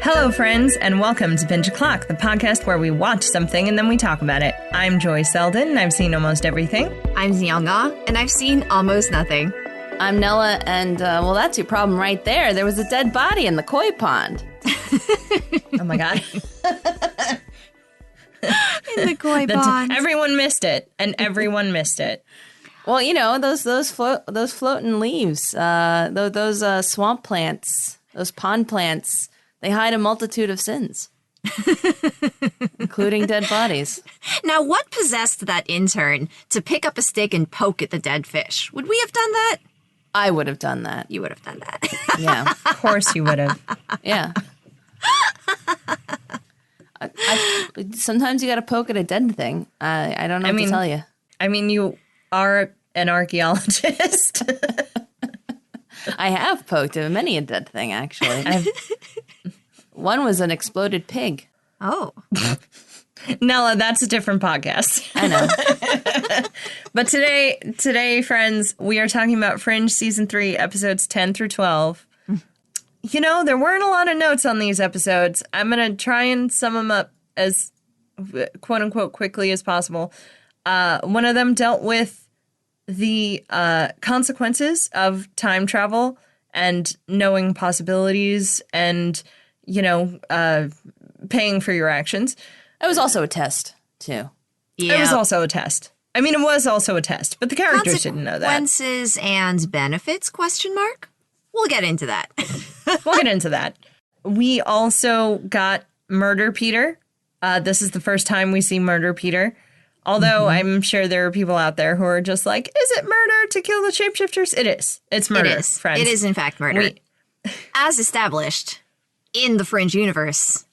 Hello, friends, and welcome to Binge O'Clock, the podcast where we watch something and then we talk about it. I'm Joy Selden, and I've seen almost everything. I'm Danielle, and I've seen almost nothing. I'm Nella, and, well, that's your problem right there. There was a dead body in the koi pond. Oh, my God. In the koi pond. Everyone missed it, and everyone missed it. Well, you know, those floating leaves, those swamp plants, those pond plants, they hide a multitude of sins, including dead bodies. Now, what possessed that intern to pick up a stick and poke at the dead fish? Would we have done that? I would have done that. You would have done that. Yeah. Of course you would have. Yeah. Sometimes you got to poke at a dead thing. I don't know what to tell you. I mean, you are an archaeologist. I have poked at many a dead thing, actually. One was an exploded pig. Oh. Nella, that's a different podcast. I know. But today, friends, we are talking about Fringe Season 3, episodes 10 through 12. You know, there weren't a lot of notes on these episodes. I'm going to try and sum them up as quote-unquote quickly as possible. One of them dealt with the consequences of time travel and knowing possibilities and, you know, paying for your actions. It was also a test, too. Yeah. It was also a test. I mean, it was also a test, but the characters didn't know that. Consequences and benefits, question mark? We'll get into that. We'll get into that. We also got Murder Peter. This is the first time we see Murder Peter. Although I'm sure there are people out there who are just like, is it murder to kill the shapeshifters? It is. It's murder, It is. friends. It is, in fact, murder. As established in the Fringe universe,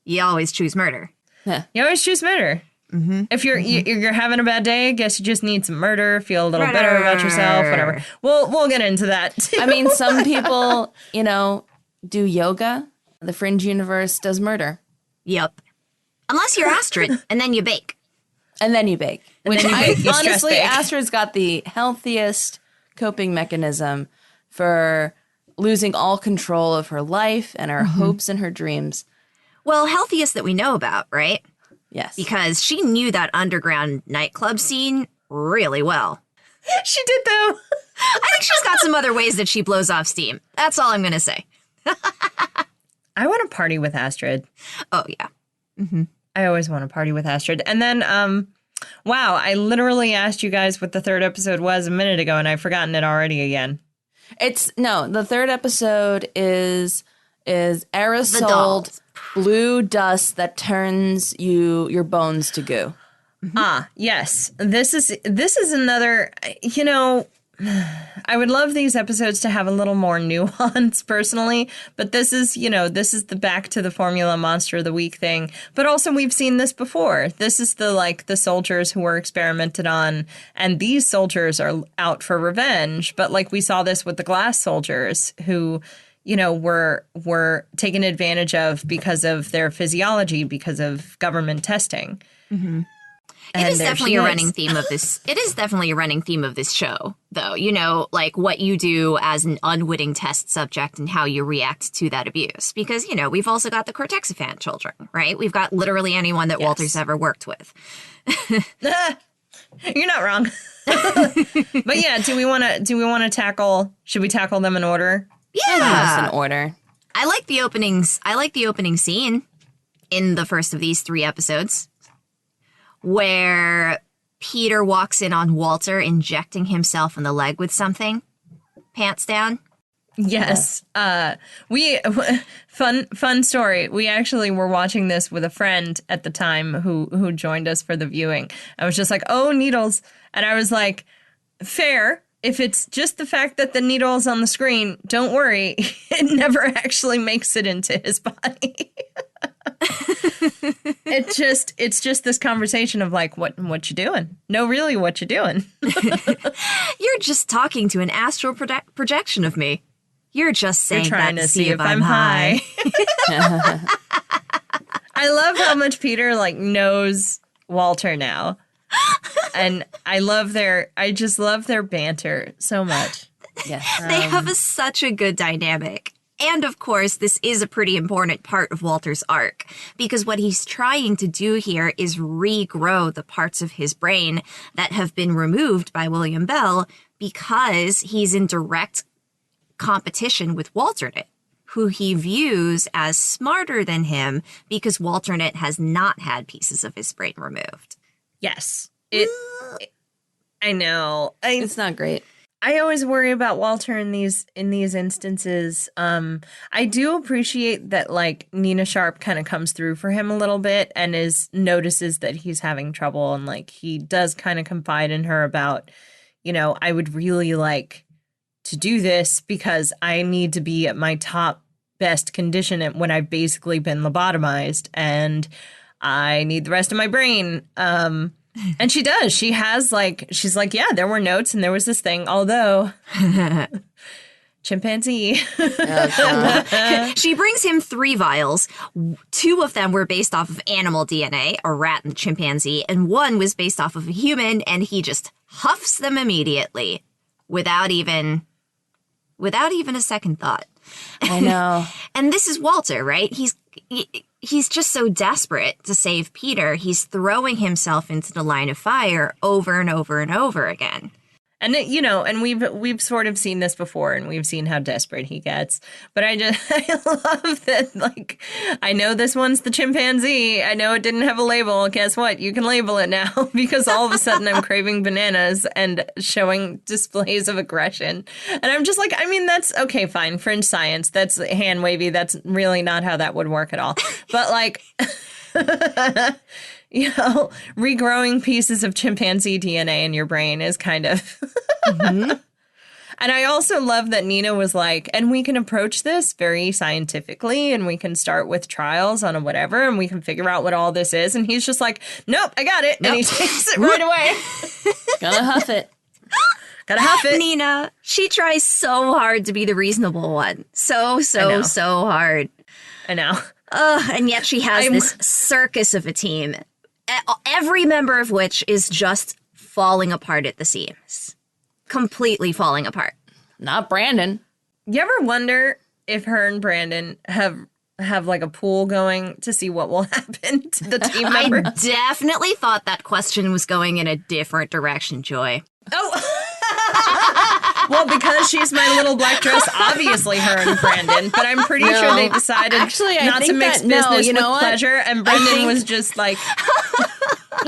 you always choose murder. You always choose murder. Mm-hmm. If you're having a bad day, I guess you just need some murder, feel a little better about yourself, whatever. We'll get into that, too. I mean, some people, you know, do yoga. The Fringe universe does murder. Yep. Unless you're Astrid, and then you bake. And then you bake. Which then you bake. You stress honestly, bake. Astrid's got the healthiest coping mechanism for losing all control of her life and her hopes and her dreams. Well, healthiest that we know about, right? Yes. Because she knew that underground nightclub scene really well. She did, though. I think she's got some other ways that she blows off steam. That's all I'm going to say. I want to party with Astrid. Oh, yeah. I always want to party with Astrid. And then, wow, I literally asked you guys what the third episode was a minute ago, and I've forgotten it already again. The third episode is aerosoled blue dust that turns your bones to goo. Ah, yes. This is another, you know, I would love these episodes to have a little more nuance personally, but this is the back to the formula monster of the week thing. But also we've seen this before. This is the soldiers who were experimented on, and these soldiers are out for revenge. But like we saw this with the glass soldiers who, you know, were taken advantage of because of their physiology, because of government testing. Mm-hmm. It is definitely a running theme of this. It is definitely a running theme of this show, though. You know, like what you do as an unwitting test subject and how you react to that abuse. Because, you know, we've also got the Cortexiphan children, right? We've got literally anyone that Walter's ever worked with. You're not wrong. But yeah, do we want to tackle? Should we tackle them in order? Yeah, in order. I like the openings. I like the opening scene in the first of these 3 episodes, where Peter walks in on Walter injecting himself in the leg with something, pants down. Yes. Fun story. We actually were watching this with a friend at the time who joined us for the viewing. I was just like, oh, needles. And I was like, fair. If it's just the fact that the needle's on the screen, don't worry. It never actually makes it into his body. It's just this conversation of like, what you doing? No, really, what you doing? You're just talking to an astral projection of me. You're just saying You're trying that to see if I'm high. I love how much Peter like knows Walter now. And I just love their banter so much. Yes. They have such a good dynamic. And of course, this is a pretty important part of Walter's arc, because what he's trying to do here is regrow the parts of his brain that have been removed by William Bell because he's in direct competition with Walternate, who he views as smarter than him because Walternate has not had pieces of his brain removed. Yes. I know. It's not great. I always worry about Walter in these instances. I do appreciate that, like, Nina Sharp kind of comes through for him a little bit and notices that he's having trouble, and like he does kind of confide in her about, you know, I would really like to do this because I need to be at my top best condition when I've basically been lobotomized and I need the rest of my brain. And she does. She's like, yeah, there were notes and there was this thing, although chimpanzee. She brings him 3 vials. 2 of them were based off of animal DNA, a rat and a chimpanzee, and 1 was based off of a human, and he just huffs them immediately without even a second thought. I know. And this is Walter, right? He's just so desperate to save Peter. He's throwing himself into the line of fire over and over and over again. And and we've sort of seen this before, and we've seen how desperate he gets. But I love that, like, I know this one's the chimpanzee. I know it didn't have a label. Guess what? You can label it now because all of a sudden I'm craving bananas and showing displays of aggression. And I'm just like, I mean, that's okay, fine. Fringe science. That's hand wavy. That's really not how that would work at all. But like, regrowing pieces of chimpanzee DNA in your brain is kind of... And I also love that Nina was like, and we can approach this very scientifically, and we can start with trials on a whatever, and we can figure out what all this is. And he's just like, nope, I got it. Nope. And he takes it right away. Gotta huff it. Gotta huff it. Nina, she tries so hard to be the reasonable one. So hard. I know. And yet she has this circus of a team, every member of which is just falling apart at the seams. Completely falling apart. Not Brandon. You ever wonder if her and Brandon have like a pool going to see what will happen to the team member? I definitely thought that question was going in a different direction, Joy. Oh. Well, because she's my little black dress, obviously her and Brandon, but I'm pretty sure they decided not to mix business with pleasure, and Brandon was just like...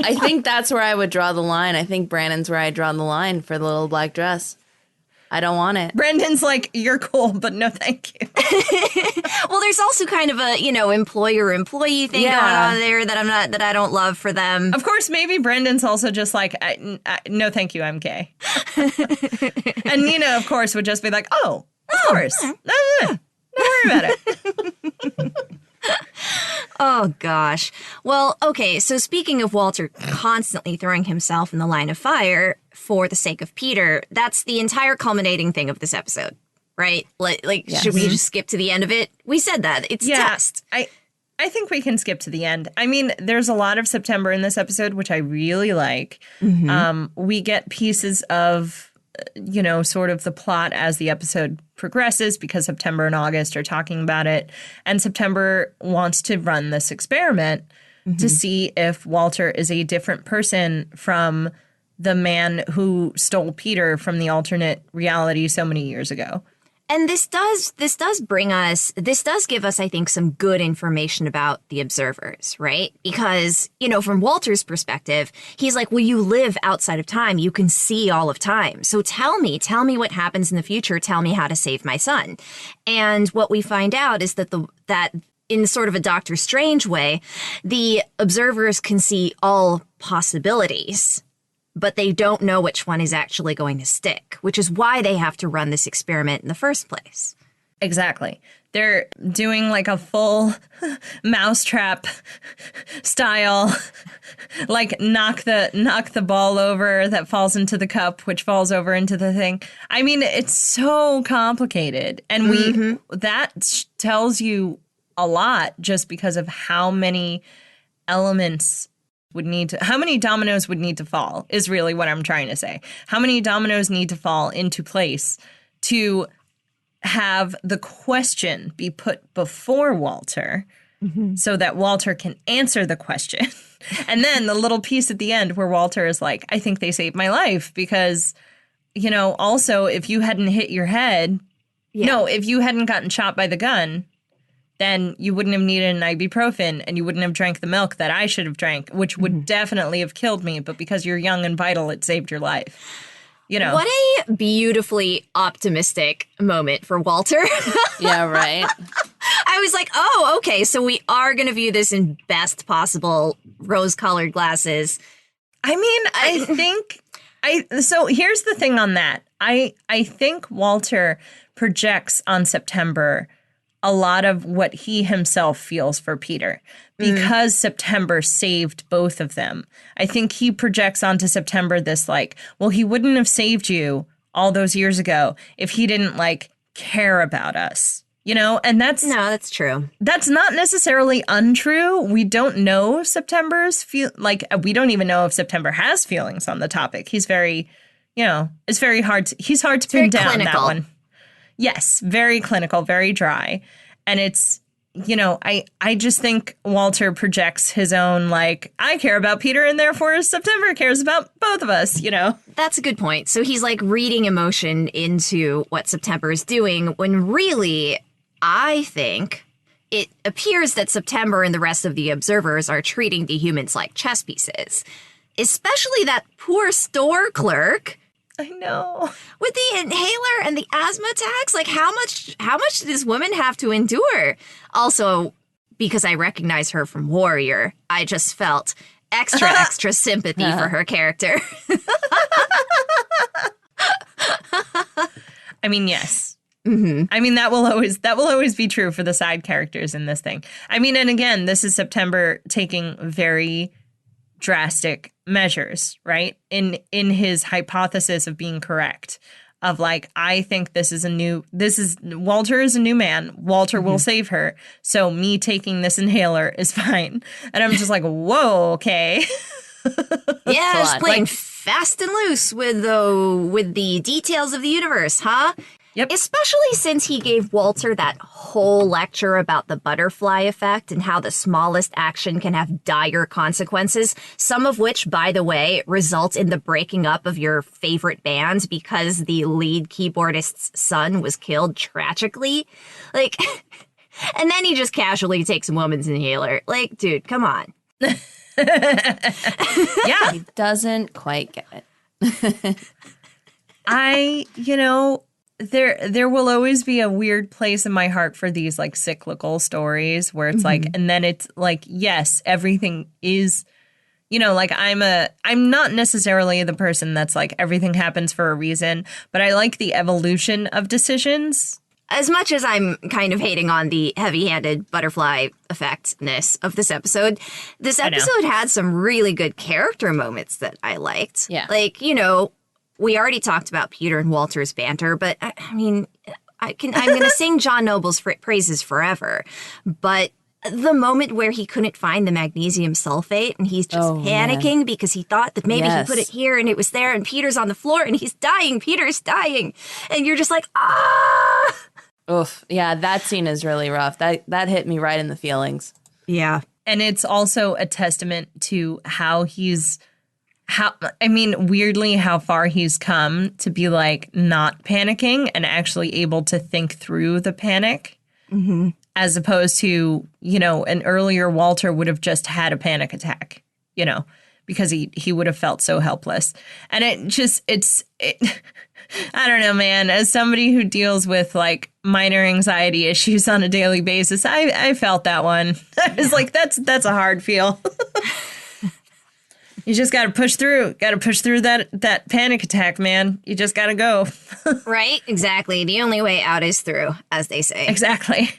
I think that's where I would draw the line. I think Brandon's where I draw the line for the little black dress. I don't want it. Brandon's like, you're cool, but no thank you. Well, there's also kind of a, employer-employee thing going on there that I don't love for them. Of course, maybe Brandon's also just like, no thank you, I'm gay. And Nina, of course, would just be like, oh, of course. Don't worry about it. Oh, gosh. Well, okay, so speaking of Walter constantly throwing himself in the line of fire for the sake of Peter, that's the entire culminating thing of this episode, right? Yes. Should we just skip to the end of it? We said that. It's test. I think we can skip to the end. I mean, there's a lot of September in this episode, which I really like. Mm-hmm. We get pieces of, sort of the plot as the episode progresses because September and August are talking about it. And September wants to run this experiment to see if Walter is a different person from the man who stole Peter from the alternate reality so many years ago. And this does give us, I think, some good information about the observers, right? Because, from Walter's perspective, he's like, well, you live outside of time. You can see all of time. So tell me what happens in the future. Tell me how to save my son. And what we find out is that that in sort of a Doctor Strange way, the observers can see all possibilities, but they don't know which one is actually going to stick, which is why they have to run this experiment in the first place. Exactly. They're doing like a full mousetrap style, like knock the ball over that falls into the cup, which falls over into the thing. I mean, it's so complicated. And that tells you a lot just because of how many elements how many dominoes would need to fall is really what I'm trying to say. How many dominoes need to fall into place to have the question be put before Walter so that Walter can answer the question. And then the little piece at the end where Walter is like, I think they saved my life because, you know, also if you hadn't hit your head, if you hadn't gotten shot by the gun, then you wouldn't have needed an ibuprofen and you wouldn't have drank the milk that I should have drank, which would definitely have killed me. But because you're young and vital, it saved your life. You know. What a beautifully optimistic moment for Walter. Yeah, right. I was like, oh, okay, so we are going to view this in best possible rose-colored glasses. I mean, I think so here's the thing on that. I think Walter projects on September a lot of what he himself feels for Peter because September saved both of them. I think he projects onto September this like, well, he wouldn't have saved you all those years ago if he didn't like care about us, you know? And that's true. That's not necessarily untrue. We don't know September's we don't even know if September has feelings on the topic. He's very, you know, it's very hard. He's hard to pin down clinical. That one. Yes, very clinical, very dry. And it's, you know, I just think Walter projects his own, like, I care about Peter and therefore September cares about both of us, you know? That's a good point. So he's like reading emotion into what September is doing when really, I think it appears that September and the rest of the observers are treating the humans like chess pieces, especially that poor store clerk. I know. With the inhaler and the asthma attacks, like how much did this woman have to endure? Also, because I recognize her from Warrior, I just felt extra sympathy for her character. I mean, yes. I mean, that will always be true for the side characters in this thing. I mean, and again, this is September taking very drastic measures, right? In his hypothesis of being correct, of like, I think Walter is a new man. Walter will save her. So me taking this inhaler is fine. And I'm just like, whoa, okay. Yeah, just playing fast and loose with the details of the universe, huh? Yep. Especially since he gave Walter that whole lecture about the butterfly effect and how the smallest action can have dire consequences, some of which, by the way, result in the breaking up of your favorite band because the lead keyboardist's son was killed tragically. Like, and then he just casually takes a woman's inhaler. Like, dude, come on. Yeah. He doesn't quite get it. There will always be a weird place in my heart for these like cyclical stories where it's like, and then it's like, yes, everything is, you know, like I'm not necessarily the person that's like everything happens for a reason, but I like the evolution of decisions. As much as I'm kind of hating on the heavy-handed butterfly effectness of this episode had some really good character moments that I liked. Yeah. Like, you know, we already talked about Peter and Walter's banter, but I mean, I'm going to sing John Noble's praises forever. But the moment where he couldn't find the magnesium sulfate and he's just panicking because he thought that maybe he put it here and it was there and Peter's on the floor and he's dying. Peter's dying. And you're just like, ah. Oof. Yeah, that scene is really rough. That hit me right in the feelings. Yeah. And it's also a testament to weirdly, how far he's come to be like not panicking and actually able to think through the panic, as opposed to, you know, an earlier Walter would have just had a panic attack, you know, because he would have felt so helpless. And it's I don't know, man, as somebody who deals with like minor anxiety issues on a daily basis, I felt that one. I was like, that's a hard feel. You just got to push through. Got to push through that panic attack, man. You just got to go. Right? Exactly. The only way out is through, as they say. Exactly.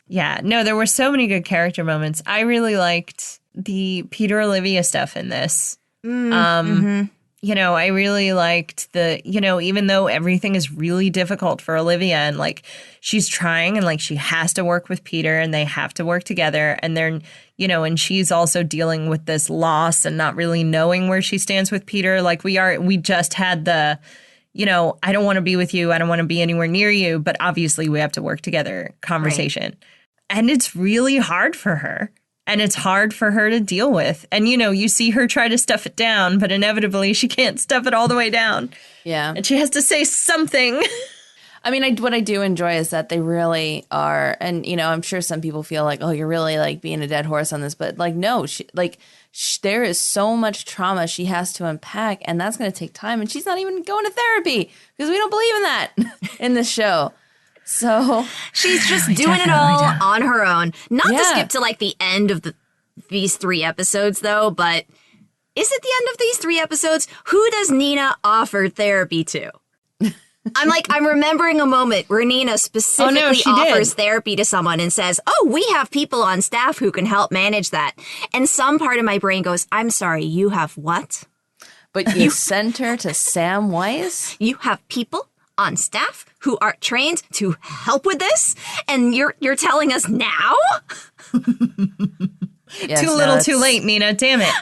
Yeah. No, there were so many good character moments. I really liked the Peter Olivia stuff in this. You know, I really liked even though everything is really difficult for Olivia and like she's trying and like she has to work with Peter and they have to work together and they're, you know, and she's also dealing with this loss and not really knowing where she stands with Peter. Like we just had the, I don't want to be with you. I don't want to be anywhere near you. But obviously we have to work together conversation. Right. And it's really hard for her. And it's hard for her to deal with. And, you see her try to stuff it down, but inevitably she can't stuff it all the way down. Yeah. And she has to say something. I mean, what I do enjoy is that they really are. And, I'm sure some people feel like, oh, you're really like being a dead horse on this. But like, no, there is so much trauma she has to unpack. And that's going to take time. And she's not even going to therapy because we don't believe in that in this show. So she's just doing it all on her own. Not to skip to like the end of these 3 episodes, though, but is it the end of these 3 episodes? Who does Nina offer therapy to? I'm remembering a moment where Nina specifically offers therapy to someone and says, oh, we have people on staff who can help manage that. And some part of my brain goes, I'm sorry, you have what? But you sent her to Sam Weiss? You have people on staff who are trained to help with this, and you're telling us now? Yes, too little, too late, Nina. Damn it.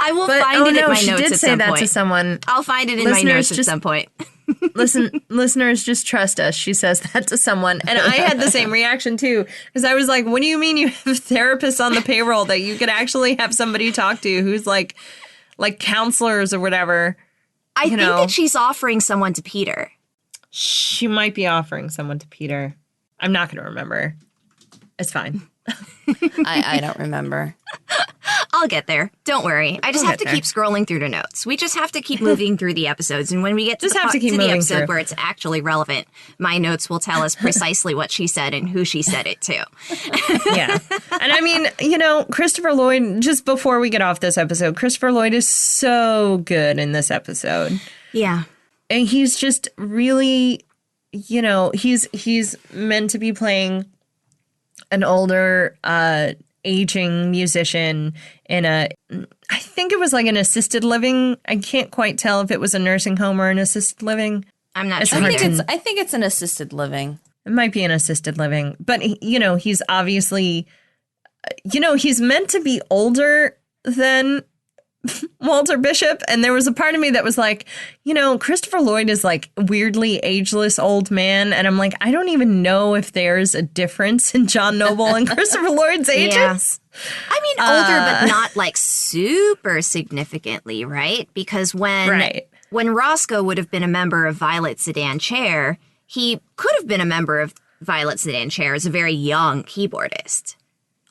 I will find it in my notes at some point. She did say that to someone. I'll find it in my notes at some point. Listeners, just trust us. She says that to someone. And I had the same reaction, too, because I was like, what do you mean you have therapists on the payroll that you could actually have somebody talk to who's like counselors or whatever? I think that she's offering someone to Peter. She might be offering someone to Peter. I'm not going to remember. It's fine. I don't remember. I'll get there. Don't worry. I just have to keep scrolling through the notes. We just have to keep moving through the episodes. And when we get to the episode where it's actually relevant, my notes will tell us precisely what she said and who she said it to. Yeah. And I mean, Christopher Lloyd, just before we get off this episode, Christopher Lloyd is so good in this episode. Yeah. And he's just really, he's meant to be playing an older, aging musician in I think it was like an assisted living. I can't quite tell if it was a nursing home or an assisted living. I'm not sure. I think it's an assisted living. It might be an assisted living. But, he's obviously, he's meant to be older than Walter Bishop. And there was a part of me that was like, Christopher Lloyd is like weirdly ageless old man. And I'm like, I don't even know if there's a difference in John Noble and Christopher Lloyd's ages. Yeah. I mean, older, but not like super significantly, right? Because when Roscoe would have been a member of Violet Sedan Chair, he could have been a member of Violet Sedan Chair as a very young keyboardist.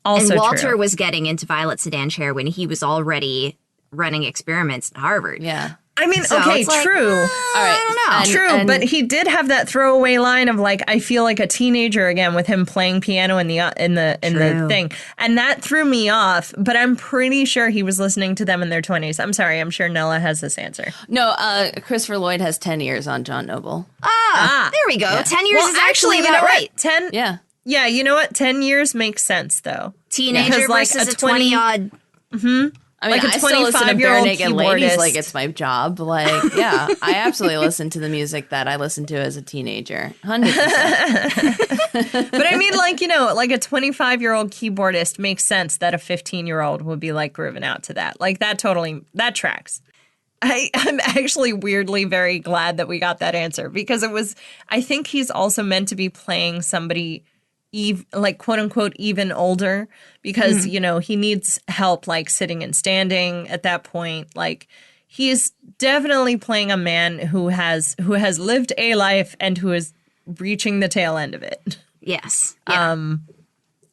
Also and Walter true. was getting into Violet Sedan Chair when he was already running experiments at Harvard. Yeah. I mean, so okay, like, true. All right. I don't know. True, but he did have that throwaway line of like, I feel like a teenager again with him playing piano in the thing. And that threw me off, but I'm pretty sure he was listening to them in their 20s. I'm sorry, I'm sure Nella has this answer. No, Christopher Lloyd has 10 years on John Noble. There we go. Yeah. 10 years is actually about right. 10? Yeah. Yeah, you know what? 10 years makes sense, though. Teenager versus a 20-odd. Mm-hmm. I mean, like I still listen to Bare Naked Ladies like it's my job. Like, yeah, I absolutely listen to the music that I listened to as a teenager. 100%. But I mean, like, like a 25-year-old keyboardist makes sense that a 15-year-old would be like grooving out to that. Like that tracks. I'm actually weirdly very glad that we got that answer because I think he's also meant to be playing somebody like quote unquote even older because he needs help like sitting and standing at that point. Like he's definitely playing a man who has lived a life and who is reaching the tail end of it. Yes. Yeah.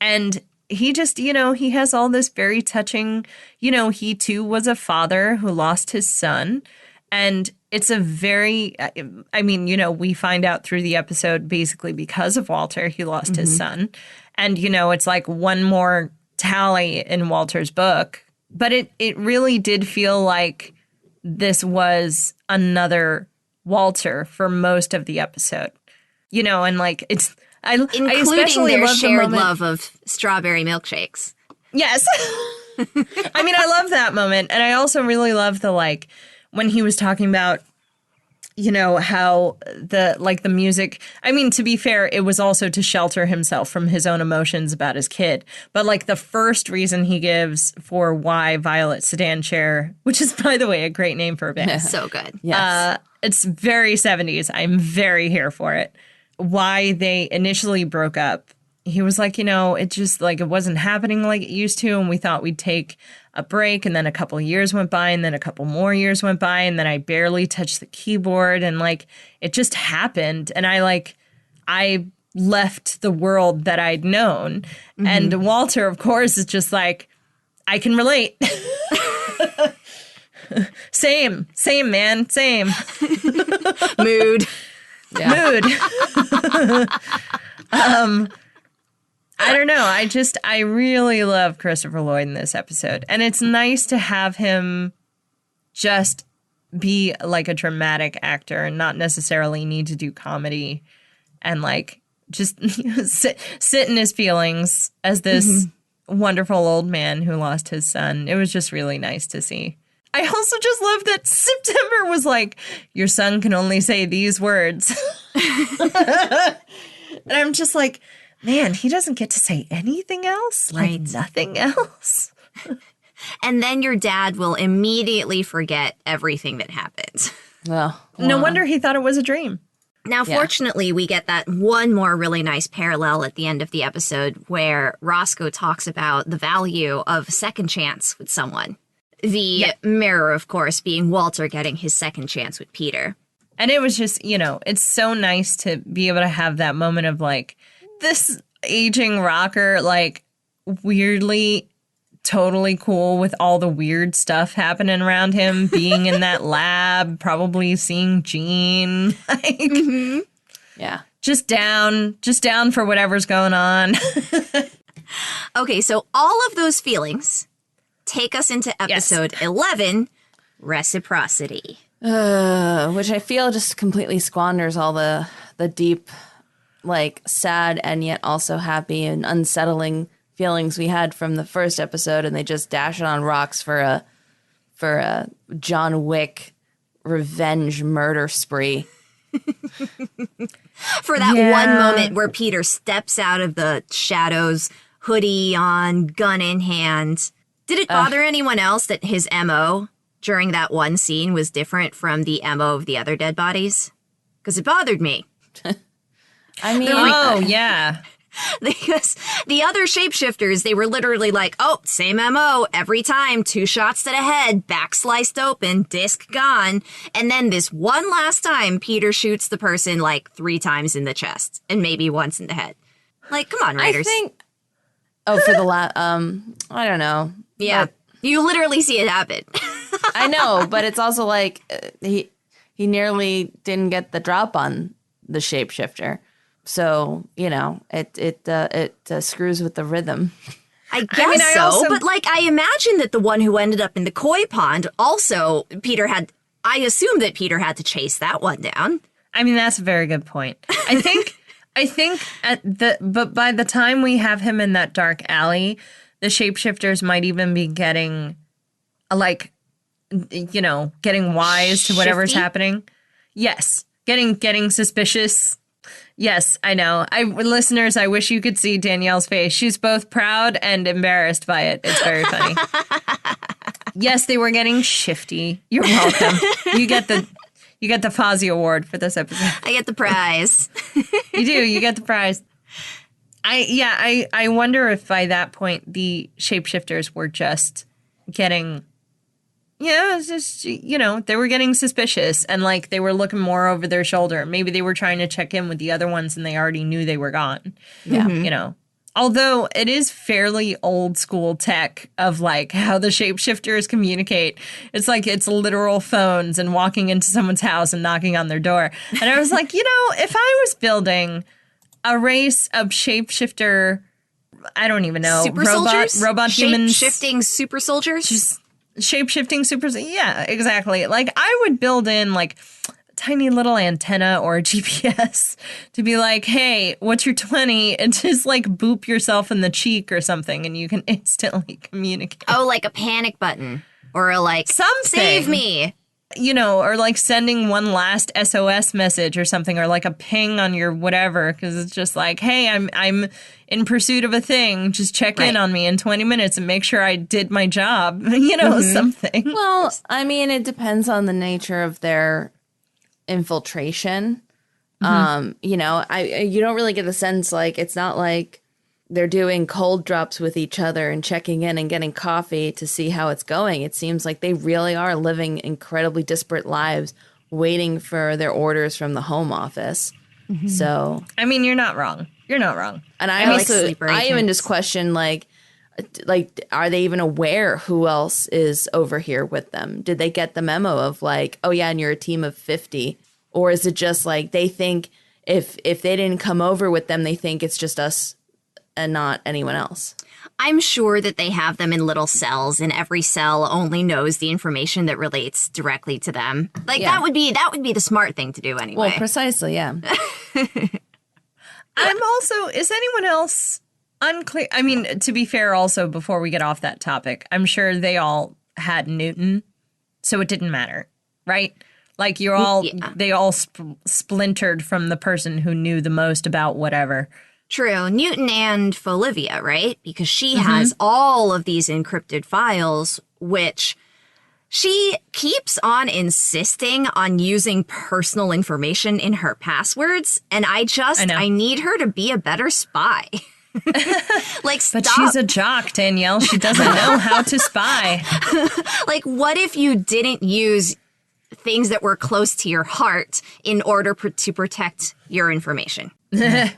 And he just, he has all this very touching, he too was a father who lost his son. And it's a very, I mean, we find out through the episode basically because of Walter, he lost his son. And, it's like one more tally in Walter's book. But it really did feel like this was another Walter for most of the episode. And like it's, including I especially their love shared love of strawberry milkshakes. Yes. I mean, I love that moment. And I also really love the like, when he was talking about, you know, how the music, I mean, to be fair, it was also to shelter himself from his own emotions about his kid. But like the first reason he gives for why Violet Sedan Chair, which is, by the way, a great name for a band. So good. Yes. It's very 70s. I'm very here for it. Why they initially broke up. He was like, you know, it just like it wasn't happening like it used to. And we thought we'd take a break. And then a couple of years went by. And then a couple more years went by. And then I barely touched the keyboard. And like it just happened. And I left the world that I'd known. Mm-hmm. And Walter, of course, is just like, I can relate. Same, man, same. Mood. Yeah. Mood. I don't know. I really love Christopher Lloyd in this episode. And it's nice to have him just be like a dramatic actor and not necessarily need to do comedy and like just sit in his feelings as this wonderful old man who lost his son. It was just really nice to see. I also just love that September was like, your son can only say these words. And I'm just like, man, he doesn't get to say anything else? Like nothing else? And then your dad will immediately forget everything that happened. Well, no wonder he thought it was a dream. Now, fortunately, we get that one more really nice parallel at the end of the episode where Roscoe talks about the value of a second chance with someone. The mirror, of course, being Walter getting his second chance with Peter. And it was just, you know, it's so nice to be able to have that moment of like, this aging rocker, like, weirdly totally cool with all the weird stuff happening around him, being in that lab, probably seeing Jean, like, yeah, just down for whatever's going on. Okay, so all of those feelings take us into episode 11, Reciprocity. Which I feel just completely squanders all the deep, like, sad and yet also happy and unsettling feelings we had from the first episode, and they just dash it on rocks for a John Wick revenge murder spree. For that one moment where Peter steps out of the shadows, hoodie on, gun in hand. Did it bother anyone else that his MO during that one scene was different from the MO of the other dead bodies? Because it bothered me. I mean, yeah. Because the other shapeshifters, they were literally like, oh, same MO every time, 2 shots to the head, back sliced open, disc gone. And then this one last time, Peter shoots the person like 3 times in the chest and maybe once in the head. Like, come on, writers. I think. Oh, for the I don't know. Yeah, you literally see it happen. I know, but it's also like he nearly didn't get the drop on the shapeshifter. So, you know, it screws with the rhythm. I guess so, but like I imagine that the one who ended up in the koi pond also, I assume that Peter had to chase that one down. I mean, that's a very good point. I think but by the time we have him in that dark alley, the shapeshifters might even be getting, like, you know, getting wise to whatever's happening. Yes. Getting suspicious. Yes, I know. Listeners, I wish you could see Danielle's face. She's both proud and embarrassed by it. It's very funny. Yes, they were getting shifty. You're welcome. You get the Fozzie Award for this episode. I get the prize. You do. You get the prize. I wonder if by that point the shapeshifters were just getting, it's just, you know, they were getting suspicious and like they were looking more over their shoulder. Maybe they were trying to check in with the other ones and they already knew they were gone. Yeah. You know, although it is fairly old school tech of like how the shapeshifters communicate. It's like it's literal phones and walking into someone's house and knocking on their door. And I was like, you know, if I was building a race of shapeshifter, I don't even know, robot humans. Shape-shifting super soldiers? Just shape-shifting super, yeah, exactly. Like, I would build in, like, a tiny little antenna or a GPS to be like, hey, what's your 20? And just, like, boop yourself in the cheek or something, and you can instantly communicate. Oh, like a panic button. Or a, like, something. Save me. or like sending one last SOS message or something, or like a ping on your whatever, because it's just like, hey, I'm in pursuit of a thing. Just check in on me in 20 minutes and make sure I did my job, something. Well, I mean, it depends on the nature of their infiltration. You don't really get the sense, like, it's not like they're doing cold drops with each other and checking in and getting coffee to see how it's going. It seems like they really are living incredibly disparate lives, waiting for their orders from the home office. So, I mean, you're not wrong. You're not wrong. And I even just question, like, are they even aware who else is over here with them? Did they get the memo of like, oh yeah, and you're a team of 50? Or is it just like they think if they didn't come over with them, they think it's just us and not anyone else? I'm sure that they have them in little cells, and every cell only knows the information that relates directly to them. Like, that would be the smart thing to do anyway. Well, precisely, yeah. I'm also, is anyone else unclear? I mean, to be fair, also, before we get off that topic, I'm sure they all had Newton, so it didn't matter, right? Like, they all splintered from the person who knew the most about whatever. True. Newton and Folivia, right? Because she has all of these encrypted files, which she keeps on insisting on using personal information in her passwords. And I need her to be a better spy. Like, stop. But she's a jock, Danielle. She doesn't know how to spy. Like, what if you didn't use things that were close to your heart in order to protect your information? Yeah.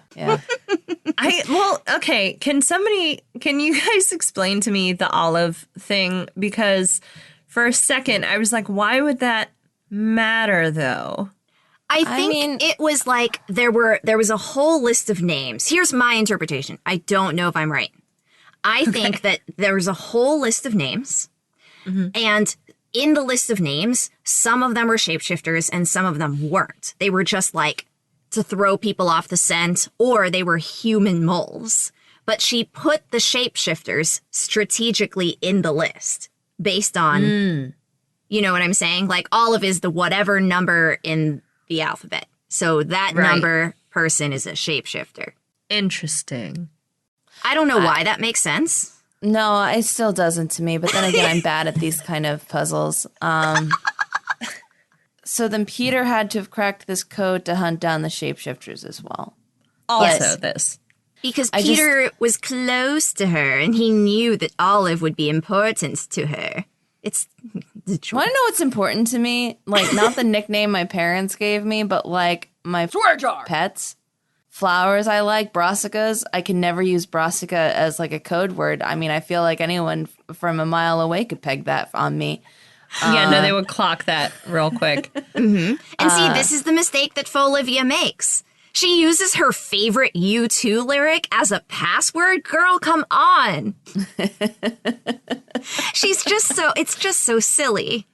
Okay. Can you guys explain to me the olive thing? Because for a second, I was like, why would that matter, though? I think it was like there was a whole list of names. Here's my interpretation. I don't know if I'm right. I think that there was a whole list of names, and in the list of names, some of them were shapeshifters and some of them weren't. They were just like to throw people off the scent, or they were human moles. But she put the shapeshifters strategically in the list based on, you know what I'm saying? Like, olive is the whatever number in the alphabet. So that number person is a shapeshifter. Interesting. I don't know why that makes sense. No, it still doesn't to me. But then again, I'm bad at these kind of puzzles. So then Peter had to have cracked this code to hunt down the shapeshifters as well. Also this. Because Peter was close to her and he knew that Olive would be important to her. It's the truth. Want to know what's important to me? Like, not the nickname my parents gave me, but like my pets. Flowers I like, brassicas. I can never use brassica as like a code word. I mean, I feel like anyone from a mile away could peg that on me. Yeah, no, they would clock that real quick. And see, this is the mistake that Folivia makes. She uses her favorite U2 lyric as a password. Girl, come on. It's just so silly.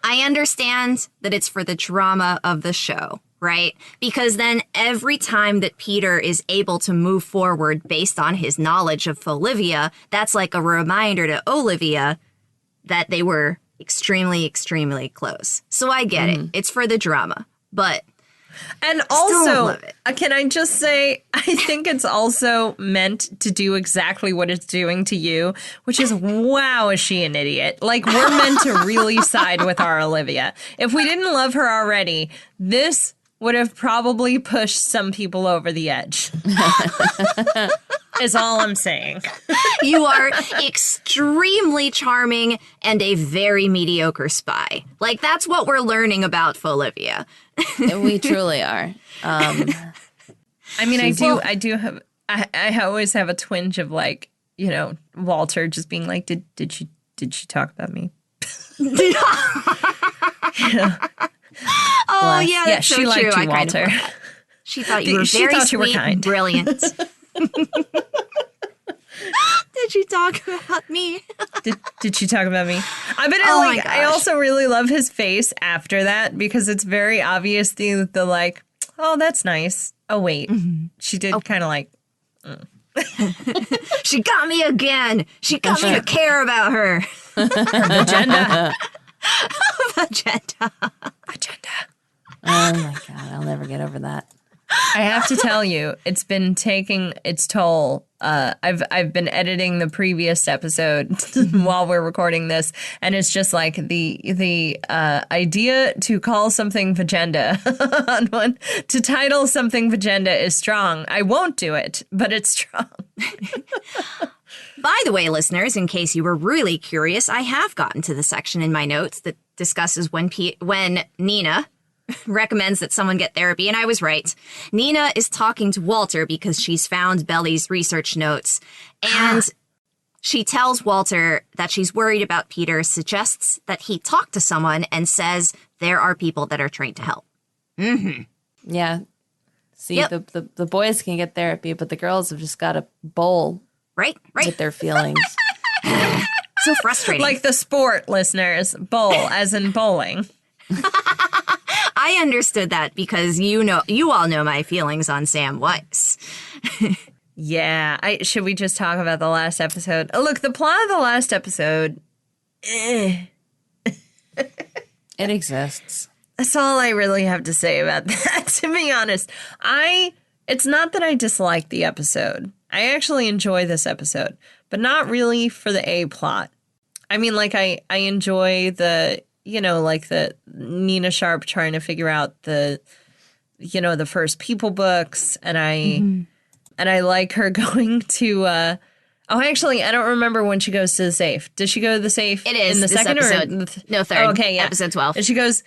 I understand that it's for the drama of the show, right? Because then every time that Peter is able to move forward based on his knowledge of Folivia, that's like a reminder to Olivia that they were extremely, extremely close. So I get it. It's for the drama. But and also, can I just say, I think it's also meant to do exactly what it's doing to you, which is, wow, is she an idiot? Like, we're meant to really side with our Olivia. If we didn't love her already, this would have probably pushed some people over the edge. Is all I'm saying. You are extremely charming and a very mediocre spy. Like, that's what we're learning about Folivia. We truly are. I mean, I always have a twinge of like, you know, Walter just being like, did she talk about me? Oh, yeah, that's so she true. liked you, Walter. She thought you were very sweet and brilliant. Did she talk about me? Did she talk about me? I also really love his face after that, because it's very obvious the like, oh, that's nice. Oh, wait. She did kind of like. She got me again. She got me to care about her. Her agenda. Agenda. Oh my God, I'll never get over that. I have to tell you, it's been taking its toll. I've been editing the previous episode while we're recording this, and it's just like the idea to call something Vagenda on one, to title something Vagenda is strong. I won't do it, but it's strong. By the way, listeners, in case you were really curious, I have gotten to the section in my notes that discusses when Nina recommends that someone get therapy, and I was right. Nina is talking to Walter because she's found Belly's research notes, and she tells Walter that she's worried about Peter, suggests that he talk to someone, and says there are people that are trained to help. Mm-hmm. Yeah. See, the boys can get therapy, but the girls have just got to bowl Right. with their feelings. So frustrating. Like the sport, listeners. Bowl, as in bowling. I understood that because you all know my feelings on Sam Weiss. Yeah. Should we just talk about the last episode? Look, the plot of the last episode, It exists. that's all I really have to say about that, to be honest. It's not that I dislike the episode. I actually enjoy this episode, but not really for the A plot. I mean, like, I enjoy the, like the Nina Sharp trying to figure out the first People books, and I like her going to, actually, I don't remember when she goes to the safe. Does she go to the safe? It is in the this second episode. No, third. Oh, okay, yeah. Episode 12. And she goes,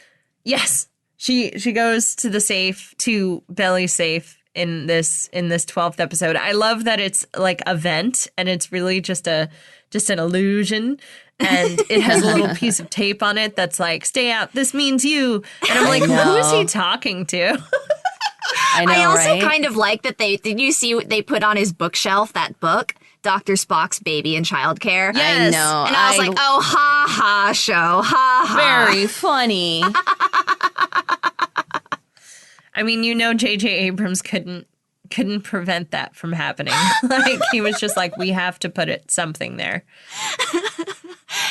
yes, she goes to the safe, to Belly's safe in this 12th episode. I love that it's like a vent, and it's really just an illusion. And it has a little piece of tape on it that's like, stay out, this means you. And I'm like, who is he talking to? I know, I also right? kind of like that did you see what they put on his bookshelf, that book, Dr. Spock's Baby and Childcare? Yes. I know. And I was like, oh, ha ha, show, ha ha. very funny. I mean, J.J. Abrams couldn't prevent that from happening. Like, he was just like, we have to put something there.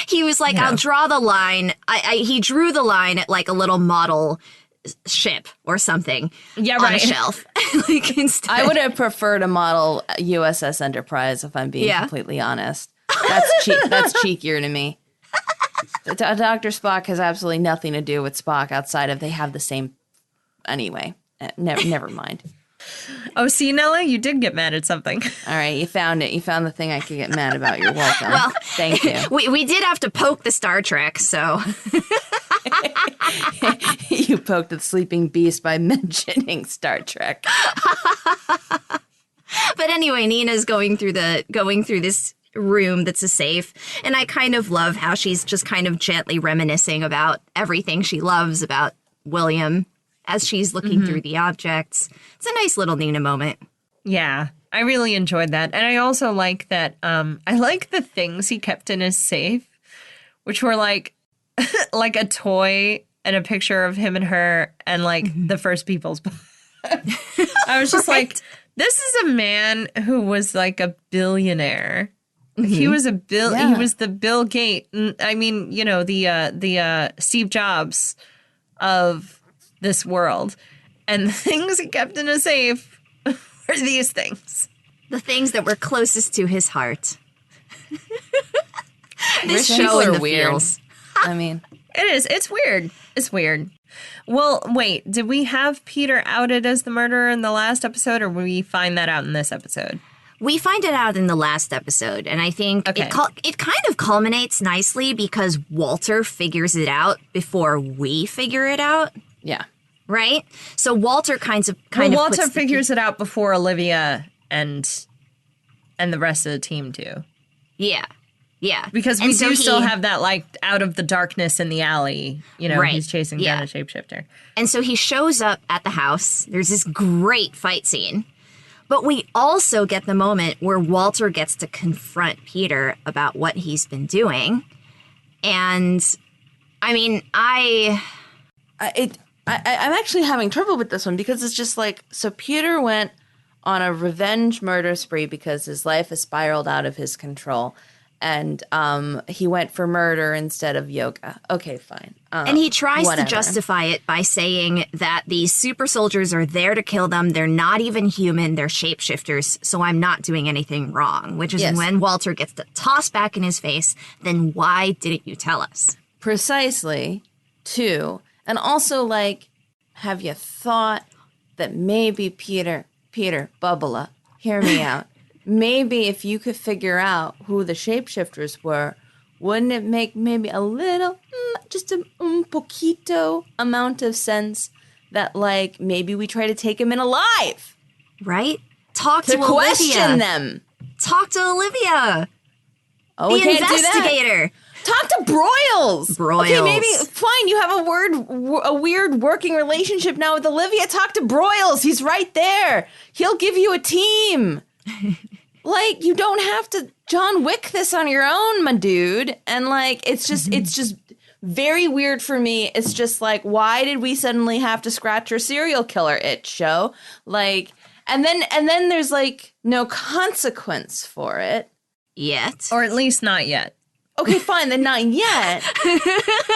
He was like, I'll draw the line. He drew the line at like a little model ship or something on a shelf. Like, instead. I would have preferred a model USS Enterprise, if I'm being completely honest. That's cheekier to me. Dr. Spock has absolutely nothing to do with Spock outside of they have the same. Anyway, never mind. Oh, see, Nella, you did get mad at something. All right, you found it. You found the thing I could get mad about. You're welcome. Well, thank you. We did have to poke the Star Trek, so. You poked the sleeping beast by mentioning Star Trek. But anyway, Nina's going through this room that's a safe, and I kind of love how she's just kind of gently reminiscing about everything she loves about William as she's looking through the objects. It's a nice little Nina moment. Yeah, I really enjoyed that. And I also like that, I like the things he kept in his safe, which were like, like a toy and a picture of him and her and like the first People's book. I was just like, this is a man who was like a billionaire. He was he was the Bill Gates. I mean, the Steve Jobs of this world, and the things he kept in a safe were these things. The things that were closest to his heart. This Rich show people in are the weird. feels. I mean, It is. It's weird. It's weird. Well, wait, did we have Peter outed as the murderer in the last episode, or will we find that out in this episode? We find it out in the last episode, and I think it kind of culminates nicely because Walter figures it out before we figure it out. yeah. Right? So Walter Walter Walter figures it out before Olivia and the rest of the team do. Yeah. Yeah. Because we still have that, like, out of the darkness in the alley. Right. He's chasing down a shapeshifter. And so he shows up at the house. There's this great fight scene. But we also get the moment where Walter gets to confront Peter about what he's been doing. And, I mean, I'm actually having trouble with this one because it's just like, so Peter went on a revenge murder spree because his life has spiraled out of his control. And he went for murder instead of yoga. Okay, fine. And he tries whatever. to justify it by saying that these super soldiers are there to kill them. They're not even human. They're shapeshifters. So I'm not doing anything wrong, which is when Walter gets the toss back in his face. Then why didn't you tell us? Precisely, too. And also, like, have you thought that maybe Peter, Bubba, hear me out. Maybe if you could figure out who the shapeshifters were, wouldn't it make maybe a little, just a poquito amount of sense that, like, maybe we try to take him in alive? Right? Talk to question Olivia. them. Talk to Olivia. Oh, the we can't investigator. do that. Talk to Broyles. Broyles. Okay, maybe fine. You have a weird working relationship now with Olivia. Talk to Broyles. He's right there. He'll give you a team. Like, you don't have to John Wick this on your own, my dude. And like, it's just very weird for me. It's just like, why did we suddenly have to scratch your serial killer itch show? Like, and then there's like no consequence for it. Yet. Or at least not yet. Okay, fine, then not yet.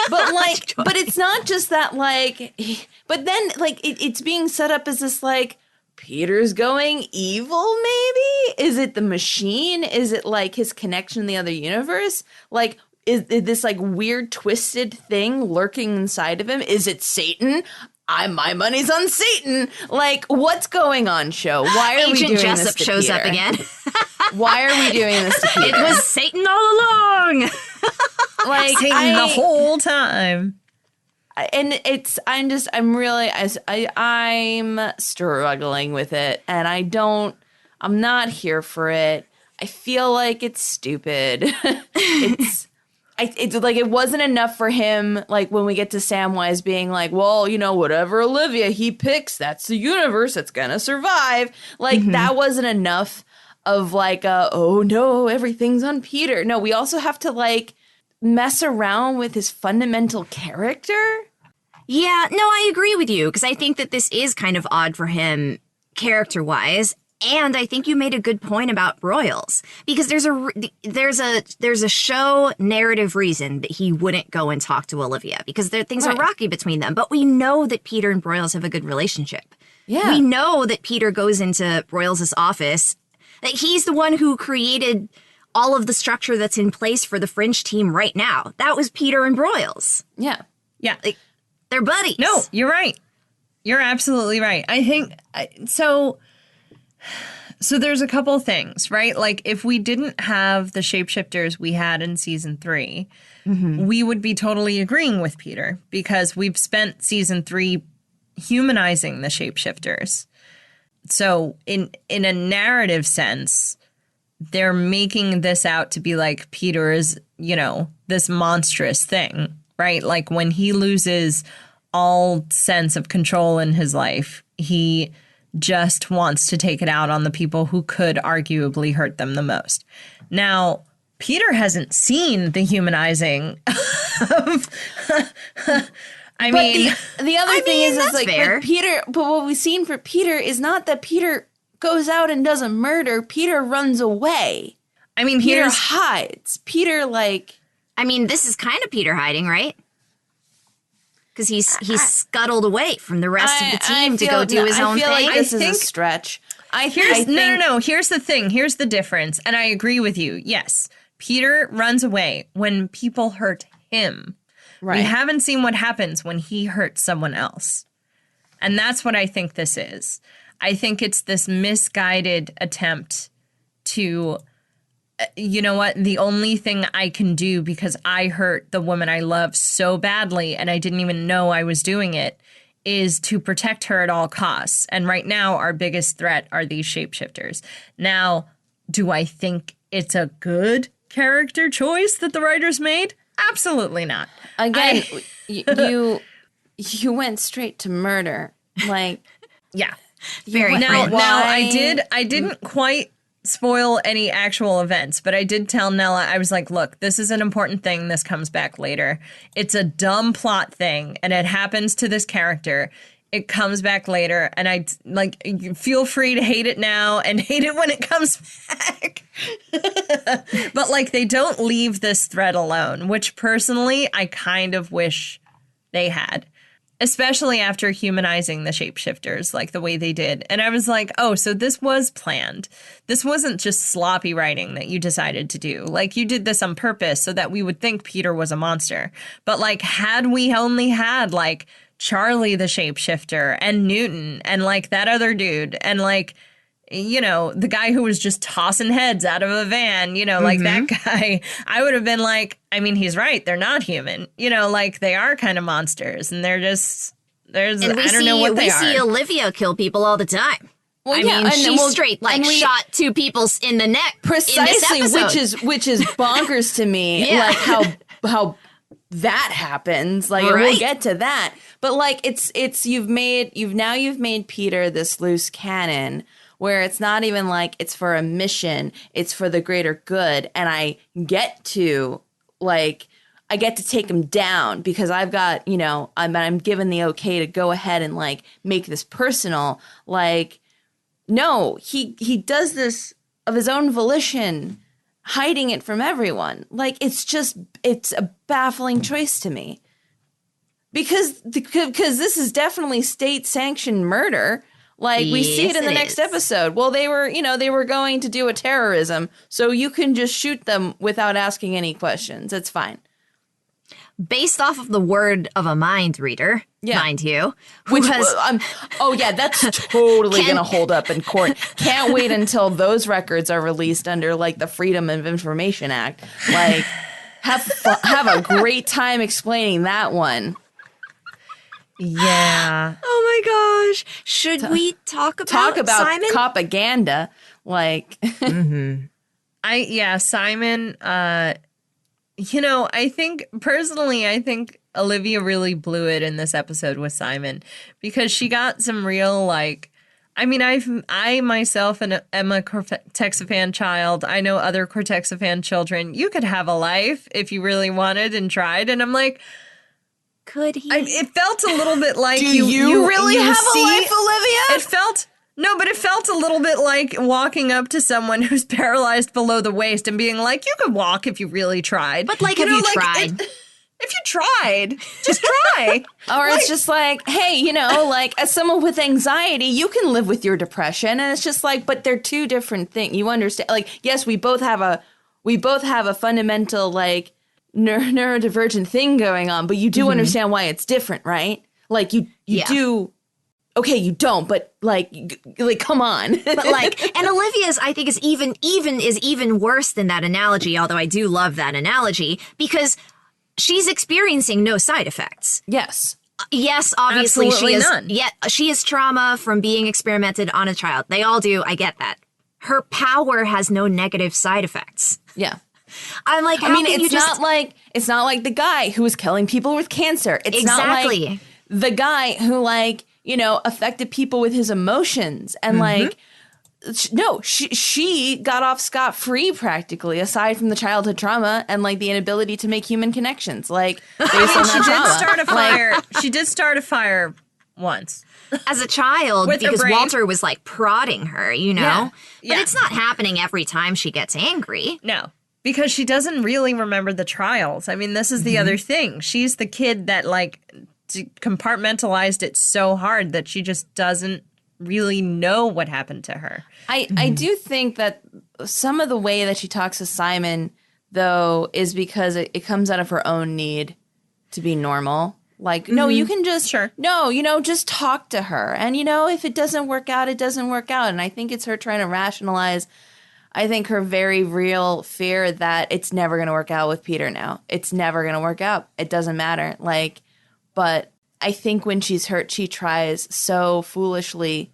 But like, but it's not just that, like, but then like it's being set up as this like, Peter's going evil, maybe? Is it the machine? Is it like his connection in the other universe? Like, is this like weird twisted thing lurking inside of him? Is it Satan? My money's on Satan. Like, what's going on, show? Why are we doing Jessup this to shows Peter? up again. Why are we doing this to Peter? It was Satan all along. Like, Satan the whole time. And I'm struggling with it, and I'm not here for it. I feel like it's stupid. It's like, it wasn't enough for him, like, when we get to Samwise being like, well, you know, whatever Olivia he picks, that's the universe that's gonna survive. Like, that wasn't enough of like, oh no, everything's on Peter. No, we also have to like mess around with his fundamental character. Yeah, no, I agree with you, because I think that this is kind of odd for him character-wise. And I think you made a good point about Broyles, because there's a show narrative reason that he wouldn't go and talk to Olivia, because things are rocky between them. But we know that Peter and Broyles have a good relationship. Yeah. We know that Peter goes into Broyles' office, that he's the one who created all of the structure that's in place for the Fringe team right now. That was Peter and Broyles. Yeah. Yeah. Like, they're buddies. No, you're right. You're absolutely right. I think so there's a couple things, right? Like, if we didn't have the shapeshifters we had in season 3, we would be totally agreeing with Peter, because we've spent season 3 humanizing the shapeshifters. So in a narrative sense, they're making this out to be like Peter is, you know, this monstrous thing, right? Like, when he loses all sense of control in his life, he just wants to take it out on the people who could arguably hurt them the most. Now, Peter hasn't seen the humanizing of I mean, the other thing is like, fair. but what we've seen for Peter is not that Peter goes out and does a murder. Peter runs away. I mean, Peter hides. Peter, like, I mean, this is kind of Peter hiding, right? Because he's scuttled away from the rest of the team to go do his own thing. Like this is a think- stretch. No. Here's the thing. Here's the difference. And I agree with you. Yes, Peter runs away when people hurt him. Right. We haven't seen what happens when he hurts someone else. And that's what I think this is. I think it's this misguided attempt to, you know what, the only thing I can do because I hurt the woman I love so badly and I didn't even know I was doing it is to protect her at all costs. And right now, our biggest threat are these shapeshifters. Now, do I think it's a good character choice that the writers made? Absolutely not. Again, you went straight to murder. Like, yeah. Very Now Fringe. I didn't quite spoil any actual events, but I did tell Nella, I was like, look, this is an important thing. This comes back later. It's a dumb plot thing, and it happens to this character. It comes back later, and I like, feel free to hate it now and hate it when it comes back. But like, they don't leave this thread alone, which personally I kind of wish they had, especially after humanizing the shapeshifters like the way they did. And I was like, oh, so this was planned. This wasn't just sloppy writing that you decided to do. Like, you did this on purpose so that we would think Peter was a monster. But like, had we only had like Charlie the shapeshifter and Newton and like that other dude and like, you know, the guy who was just tossing heads out of a van, you know, like that guy, I would have been like, I mean, he's right. They're not human. You know, like they are kind of monsters and they're just, I don't know what they are. We see Olivia kill people all the time. Well, I mean, she's straight like shot 2 people in the neck. Precisely, in this episode. which is bonkers to me. Yeah. Like how that happens. Like, Right. we'll get to that. But like, you've made Peter this loose cannon where it's not even like it's for a mission, it's for the greater good. And I get to take him down because I've got, you know, I'm given the okay to go ahead and like make this personal. Like, no, he does this of his own volition, hiding it from everyone. Like, it's a baffling choice to me. Because this is definitely state-sanctioned murder. Like, we see it in the next episode. Well, they were going to do a terrorism, so you can just shoot them without asking any questions. It's fine. Based off of the word of a mind reader, mind you. That's totally going to hold up in court. Can't wait until those records are released under, like, the Freedom of Information Act. Like, have a great time explaining that one. Yeah. Oh my gosh. Should we talk about Simon? Propaganda? Like, Simon, you know, I think Olivia really blew it in this episode with Simon because she got some real, like, I mean, I myself am a Cortexiphan child. I know other Cortexiphan children. You could have a life if you really wanted and tried. And I'm like, could he? It felt a little bit like you really have a life, Olivia? It felt a little bit like walking up to someone who's paralyzed below the waist and being like, you could walk if you really tried. But like, have you tried? If you tried, just try. Or it's just like, hey, you know, like, as someone with anxiety, you can live with your depression. And it's just like, but they're two different things. You understand? Like, yes, we both have a fundamental, like, neurodivergent thing going on, but you do understand why it's different, right? Like, you do. Okay, you don't, but like, come on. But like, and Olivia's, I think, is even worse than that analogy. Although I do love that analogy because she's experiencing no side effects. Yes. Yes, obviously absolutely she is. None. Yeah, she has trauma from being experimented on a child. They all do. I get that. Her power has no negative side effects. Yeah. I'm like, it's not like the guy who was killing people with cancer. It's not like the guy who, like, you know, affected people with his emotions and like, no, she got off scot-free practically, aside from the childhood trauma and like the inability to make human connections. Like, based on that trauma. She did start a fire once. As a child, because Walter was like prodding her, you know? Yeah. But it's not happening every time she gets angry. No, because she doesn't really remember the trials. I mean, this is the other thing. She's the kid that like compartmentalized it so hard that she just doesn't really know what happened to her. I do think that some of the way that she talks to Simon, though, is because it comes out of her own need to be normal. Like, no, you can just, no, you know, just talk to her. And, you know, if it doesn't work out, it doesn't work out. And I think it's her trying to rationalize, I think, her very real fear that it's never going to work out with Peter now. It's never going to work out. It doesn't matter. Like, but I think when she's hurt, she tries so foolishly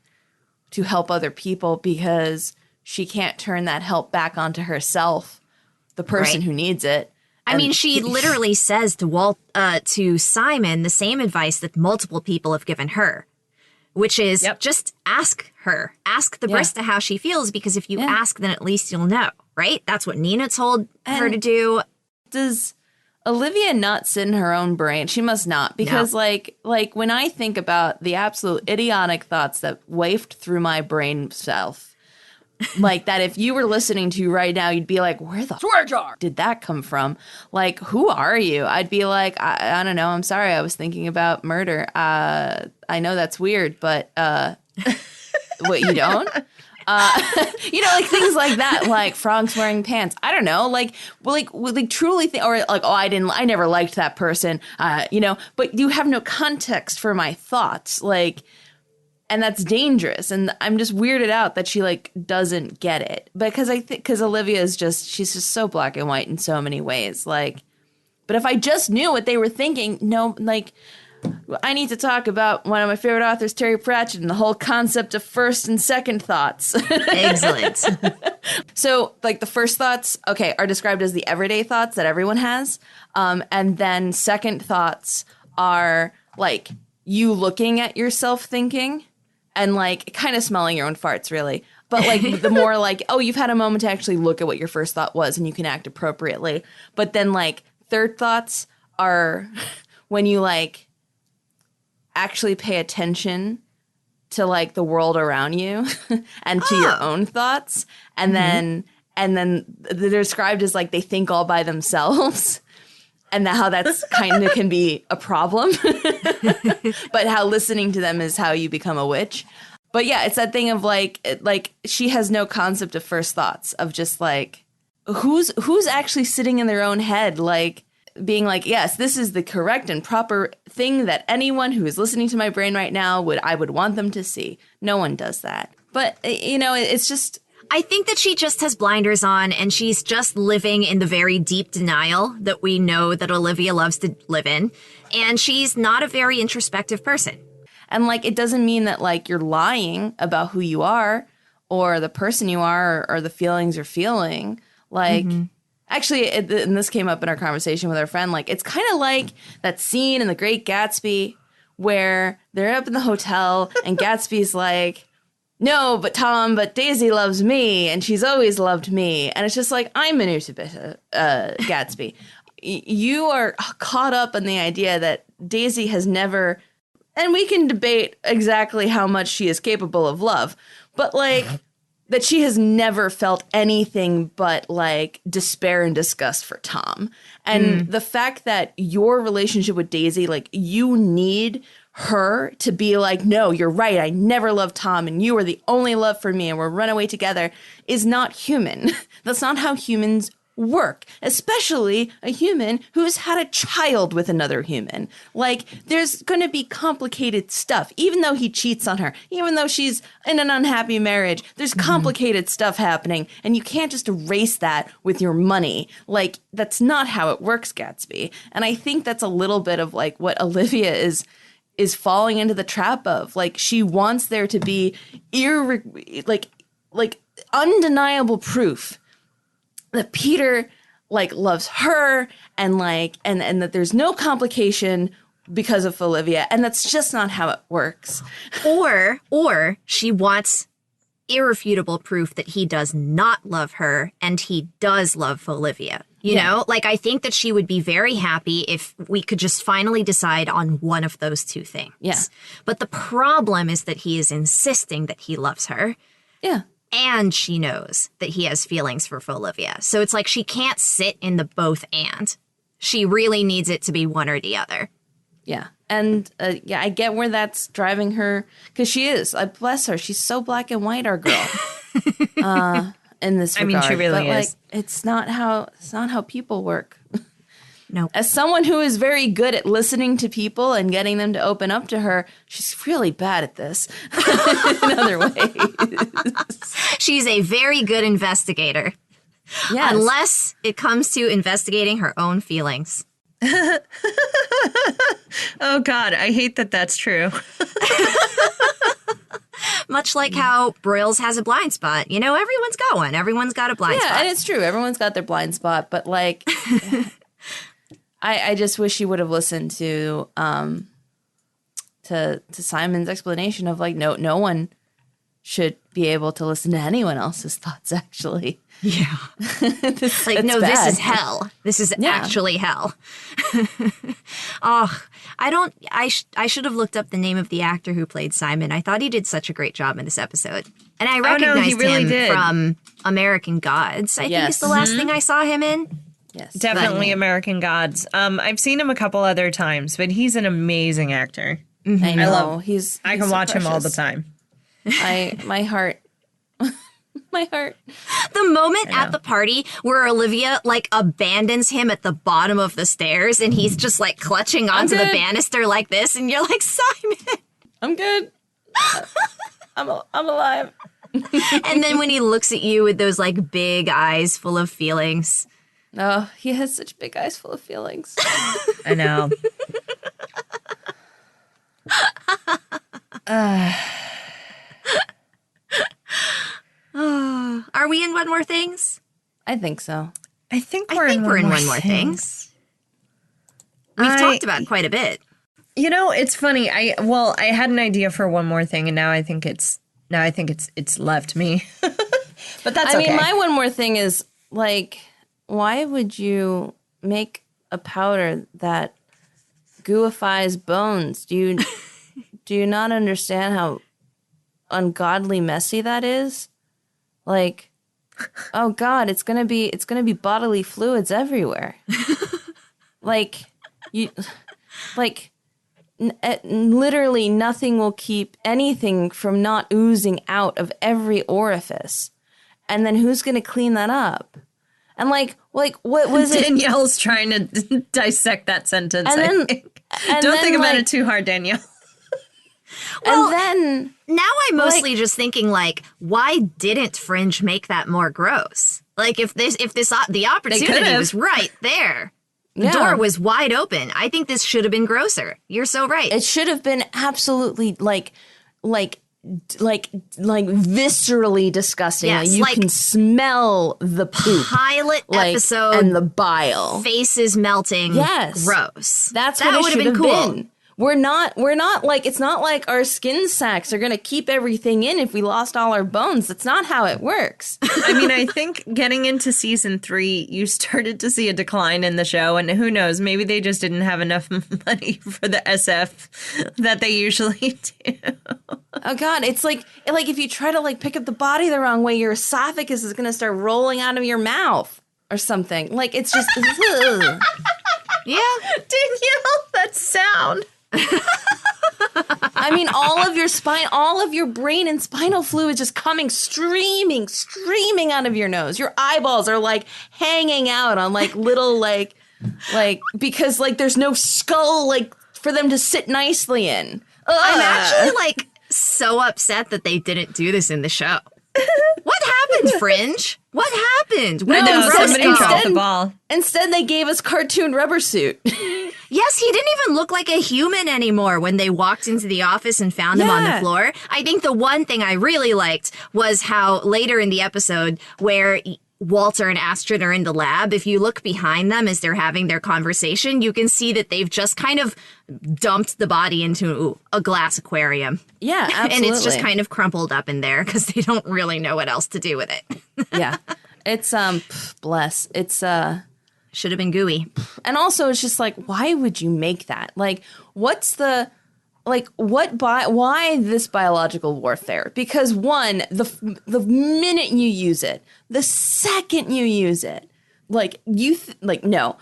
to help other people because she can't turn that help back onto herself, the person who needs it. I mean, she literally says to Simon the same advice that multiple people have given her, which is just ask her. Ask the barista how she feels, because if you ask, then at least you'll know, right? That's what Nina told her to do. Does Olivia not sit in her own brain? She must not, because like when I think about the absolute idiotic thoughts that wafted through my brain self Like that if you were listening to right now, you'd be like, where the swear jar did that come from? Like, who are you? I'd be like, I don't know. I'm sorry. I was thinking about murder. I know that's weird, but what, you don't? Like things like that, like frogs wearing pants. I don't know, like truly or like, oh, I never liked that person, but you have no context for my thoughts, like, and that's dangerous. And I'm just weirded out that she like doesn't get it, because because Olivia is she's just so black and white in so many ways. Like, but if I just knew what they were thinking, no, like, I need to talk about one of my favorite authors, Terry Pratchett, and the whole concept of first and second thoughts. Excellent. So, like, the first thoughts, okay, are described as the everyday thoughts that everyone has. And then second thoughts are, like, you looking at yourself thinking and, like, kind of smelling your own farts, really. But, like, the more, like, oh, you've had a moment to actually look at what your first thought was and you can act appropriately. But then, like, third thoughts are when you, like, actually pay attention to like the world around you and to your own thoughts. And then they're described as like they think all by themselves, and how that's kind of can be a problem, but how listening to them is how you become a witch. But yeah, it's that thing of like she has no concept of first thoughts, of just like who's actually sitting in their own head, like being like, yes, this is the correct and proper thing that anyone who is listening to my brain right now I would want them to see. No one does that. But, it's just... I think that she just has blinders on, and she's just living in the very deep denial that we know that Olivia loves to live in. And she's not a very introspective person. And, like, it doesn't mean that, like, you're lying about who you are or the person you are or the feelings you're feeling. Like... Mm-hmm. Actually, and this came up in our conversation with our friend, like, it's kind of like that scene in The Great Gatsby where they're up in the hotel and Gatsby's like, no, but Daisy loves me and she's always loved me. And it's just like, I'm an Gatsby. You are caught up in the idea that Daisy has never, and we can debate exactly how much she is capable of love, but like... that she has never felt anything but like despair and disgust for Tom. And the fact that your relationship with Daisy, like you need her to be like, no, you're right, I never loved Tom and you were the only love for me and we're run away together, is not human. That's not how humans work, especially a human who's had a child with another human. Like, there's going to be complicated stuff. Even though he cheats on her, even though she's in an unhappy marriage, there's complicated stuff happening, and you can't just erase that with your money. Like, that's not how it works, Gatsby. And I think that's a little bit of like what Olivia is falling into the trap of. Like, she wants there to be undeniable proof that Peter like loves her and like and that there's no complication because of Olivia, and that's just not how it works. Or she wants irrefutable proof that he does not love her and he does love Olivia. You know, like I think that she would be very happy if we could just finally decide on one of those two things. Yeah. But the problem is that he is insisting that he loves her. Yeah. And she knows that he has feelings for Olivia. So it's like she can't sit in the both and. She really needs it to be one or the other. Yeah. And I get where that's driving her, because she is. I bless her. She's so black and white, our girl. In this regard. I mean, she really but, is. Like, it's not how people work. No. As someone who is very good at listening to people and getting them to open up to her, she's really bad at this in other ways. She's a very good investigator. Yes. Unless it comes to investigating her own feelings. Oh, God, I hate that that's true. Much like how Broyles has a blind spot. You know, everyone's got one. Everyone's got a blind spot. Yeah, and it's true. Everyone's got their blind spot. But, like, I just wish you would have listened to Simon's explanation of, like, no one should be able to listen to anyone else's thoughts, actually. Yeah. This is hell. This is actually hell. I should have looked up the name of the actor who played Simon. I thought he did such a great job in this episode. And I recognized him from American Gods. I think it's the last thing I saw him in. Yes. Definitely American Gods. I've seen him a couple other times, but he's an amazing actor. Mm-hmm. I know. I can watch him all the time. My heart. My heart. The moment at the party where Olivia abandons him at the bottom of the stairs and he's just clutching onto the banister like this, and you're like, Simon, I'm good. I'm alive. And then when he looks at you with those big eyes full of feelings. Oh, he has such big eyes full of feelings. I know. Are we in One More Things? I think so. I think we're in One More Things. We've talked about it quite a bit. You know, it's funny. I had an idea for one more thing, and now I think it's left me. But that's okay. I mean, my one more thing is why would you make a powder that gooifies bones? Do you not understand how ungodly messy that is? Oh God, it's gonna be bodily fluids everywhere. Literally nothing will keep anything from not oozing out of every orifice. And then who's gonna clean that up? And what was it? Danielle's trying to dissect that sentence. Don't think about it too hard, Danielle. Well, and then now I'm mostly just thinking why didn't Fringe make that more gross? If the opportunity was right there. The door was wide open. I think this should have been grosser. You're so right. It should have been absolutely viscerally disgusting. Yes, you can smell the poop. Pilot episode and the bile. Faces melting. Yes. Gross. That would have been cool. We're not it's not like our skin sacs are going to keep everything in if we lost all our bones. That's not how it works. I mean, I think getting into season 3, you started to see a decline in the show, and who knows, maybe they just didn't have enough money for the SF that they usually do. Oh God, it's like if you try to pick up the body the wrong way, your esophagus is going to start rolling out of your mouth or something. It's just ugh. Yeah. Danielle, that sound. I mean, all of your brain and spinal fluid just coming streaming out of your nose. Your eyeballs are hanging out on little because there's no skull for them to sit nicely in. Ugh. I'm actually so upset that they didn't do this in the show. What happened, Fringe? What happened? Somebody dropped the ball. Instead, they gave us cartoon rubber suit. Yes, he didn't even look like a human anymore when they walked into the office and found him on the floor. I think the one thing I really liked was how later in the episode where Walter and Astrid are in the lab, if you look behind them as they're having their conversation, you can see that they've just kind of dumped the body into a glass aquarium. Yeah, absolutely. And it's just kind of crumpled up in there because they don't really know what else to do with it. Yeah. It's, bless. It's, should have been gooey. And also it's just why would you make that? What's the... why this biological warfare? Because one, the minute you use it, the second you use it, no,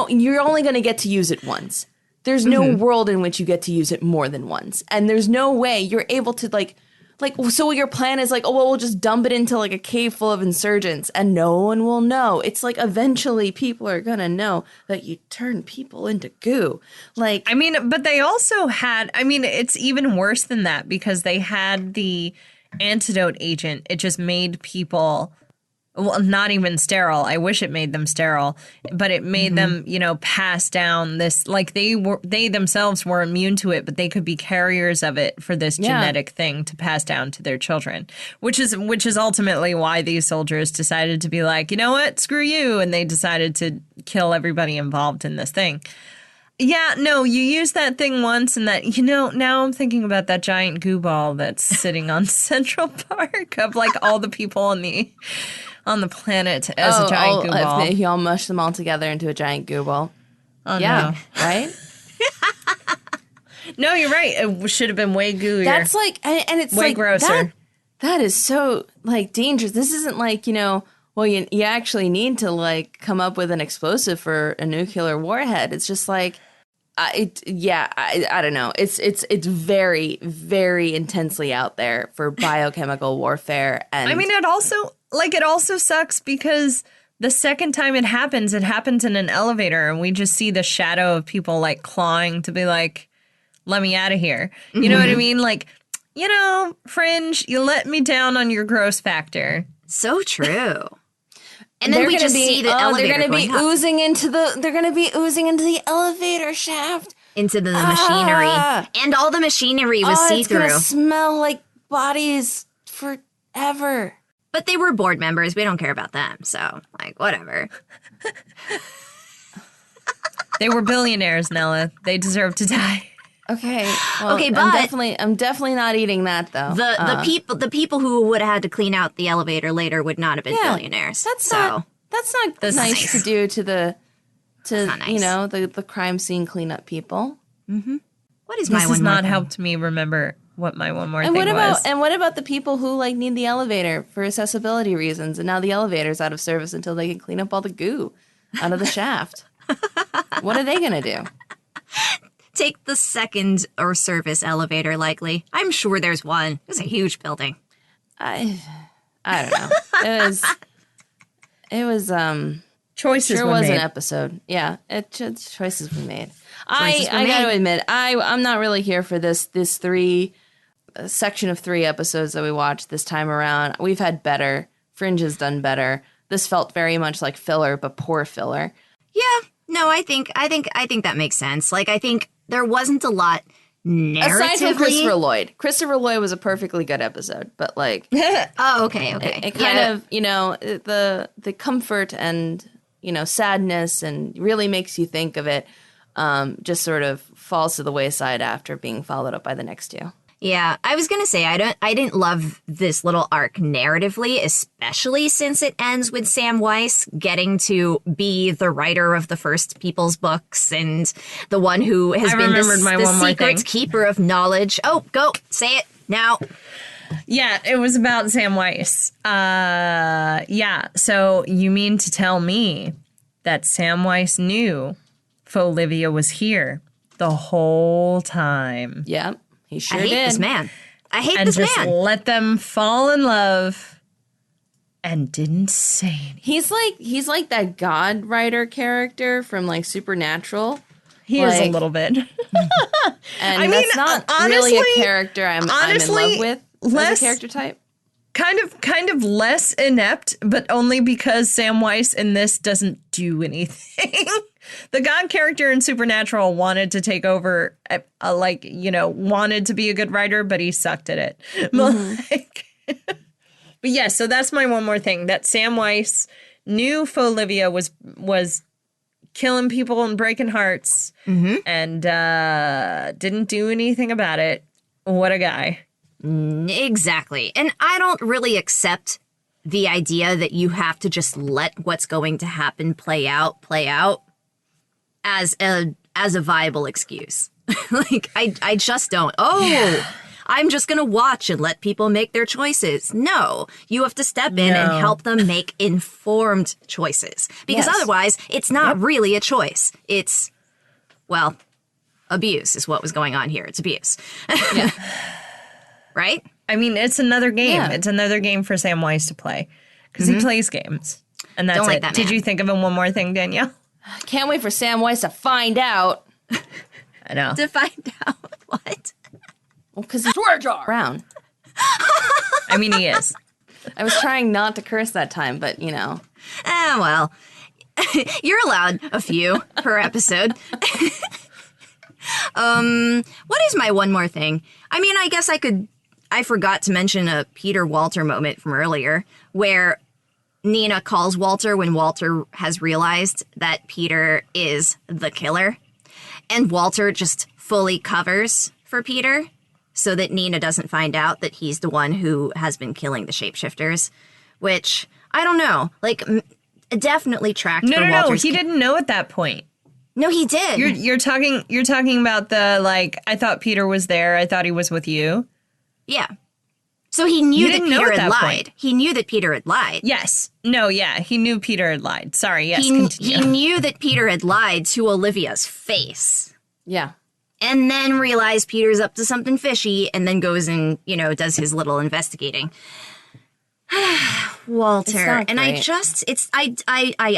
you're only going to get to use it once. There's no world in which you get to use it more than once. And there's no way you're able to so your plan is we'll just dump it into a cave full of insurgents and no one will know. It's eventually people are going to know that you turn people into goo. I mean, but they also had, it's even worse than that because they had the antidote agent. It just made people, well, not even sterile. I wish it made them sterile, but it made them, pass down this, they themselves were immune to it, but they could be carriers of it for this genetic thing to pass down to their children, which is ultimately why these soldiers decided to be you know what, screw you. And they decided to kill everybody involved in this thing. Yeah, no, you used that thing once, and that, now I'm thinking about that giant goo ball that's sitting on Central Park of like all the people on the planet as a giant goo ball. You all mush them all together into a giant goo ball. Oh, yeah, no. Right? No, you're right. It should have been way gooier. That's like, and it's way like grosser. That is so like dangerous. This isn't like, well, you actually need to like come up with an explosive for a nuclear warhead. It's just like, I don't know. It's very, very intensely out there for biochemical warfare. And I mean, it also sucks because the second time it happens in an elevator, and we just see the shadow of people like clawing to be like, let me out of here. You know what I mean? Like, Fringe, you let me down on your gross factor. So true. And then we just see the elevator they're going to be oozing into the elevator shaft. Into the machinery. And all the machinery was see-through. It's going to smell like bodies forever. But they were board members. We don't care about them. So, like, whatever. They were billionaires, Nella. They deserve to die. Okay. Well, okay, but I'm definitely not eating that though. The people who would have had to clean out the elevator later would not have been billionaires. That's not nice to do to the crime scene cleanup people. Mm-hmm. What is this my one? Has more not thing? helped me remember what my one more thing was. Was. And what about the people who like need the elevator for accessibility reasons, and now the elevator's out of service until they can clean up all the goo out of the shaft? What are they gonna do? Take the second or service elevator, likely. I'm sure there's one. It's a huge building. I don't know. It was choices sure were was made. An episode. Yeah, choices were made. I got to admit, I'm not really here for this section of 3 episodes that we watched this time around. We've had better. Fringe has done better. This felt very much like filler, but poor filler. Yeah. No, I think that makes sense. Like, I think there wasn't a lot narratively. Aside from Christopher Lloyd. Christopher Lloyd was a perfectly good episode, but like... Oh, okay. It kind of, the comfort and, sadness and really makes you think of it just sort of falls to the wayside after being followed up by the next 2. Yeah, I was going to say, I didn't love this little arc narratively, especially since it ends with Sam Weiss getting to be the writer of the first People's books and the one who has been the secret keeper of knowledge. Oh, go, say it now. Yeah, it was about Sam Weiss. So you mean to tell me that Sam Weiss knew Folivia was here the whole time? Yeah. He sure I hate did. This man. I hate and this just man. Let them fall in love and didn't say anything. He's like that God writer character from like Supernatural. He is a little bit. And that's not honestly, really a character I'm in love with as a character type. Kind of less inept, but only because Sam Weiss in this doesn't do anything. The God character in Supernatural wanted to take over, wanted to be a good writer, but he sucked at it. Mm-hmm. But yeah, so that's my one more thing, that Sam Weiss knew Folivia was killing people and breaking hearts and didn't do anything about it. What a guy. Exactly. And I don't really accept the idea that you have to just let what's going to happen play out as a viable excuse. Like, I just don't. I'm just going to watch and let people make their choices. No, you have to step in and help them make informed choices. Because otherwise, it's not really a choice. It's, abuse is what was going on here. It's abuse. Yeah. Right? I mean, it's another game. Yeah. It's another game for Sam Weiss to play. Because he plays games. And that's it. Did you think of one more thing, Danielle? Can't wait for Sam Weiss to find out. I know. To find out what? Well, because he's swear jar around. I mean, he is. I was trying not to curse that time, but well, you're allowed a few per episode. What is my one more thing? I mean, I guess I forgot to mention a Peter Walter moment from earlier where Nina calls Walter when Walter has realized that Peter is the killer. And Walter just fully covers for Peter so that Nina doesn't find out that he's the one who has been killing the shapeshifters, which, I don't know, like, definitely tracked for Walter's... No, he didn't know at that point. No, he did. You're talking about the, like, I thought Peter was there, I thought he was with you. Yeah. So he knew that Peter had lied. Point. He knew that Peter had lied. Yes. No, yeah, he knew Peter had lied. Sorry, yes, he knew that Peter had lied to Olivia's face. Yeah. And then realized Peter's up to something fishy and then goes and, does his little investigating. Walter. And I